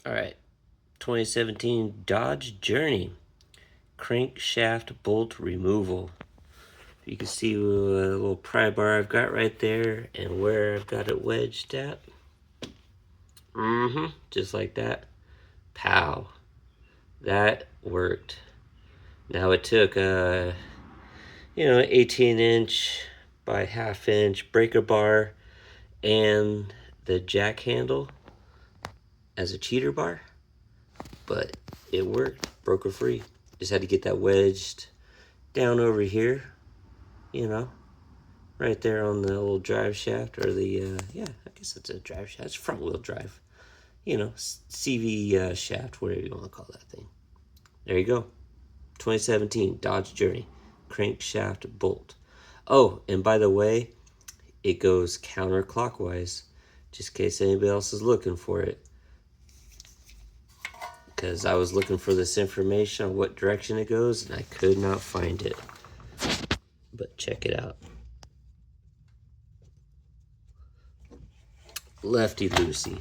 All right, 2017 Dodge Journey crankshaft bolt removal. You can see a little pry bar I've got right there and where I've got it wedged at. Just like that. Pow. That worked. Now it took a 18-inch by half-inch breaker bar and the jack handle as a cheater bar, but it worked. Broke her free. Just had to get that wedged down over here, right there on the old drive shaft, or the I guess it's a drive shaft. It's front wheel drive, CV shaft, whatever you want to call that thing. There you go. 2017 Dodge Journey crankshaft bolt. Oh, and by the way, it goes counterclockwise, just in case anybody else is looking for it. Because I was looking for this information on what direction it goes, and I could not find it. But check it out. Lefty loosey.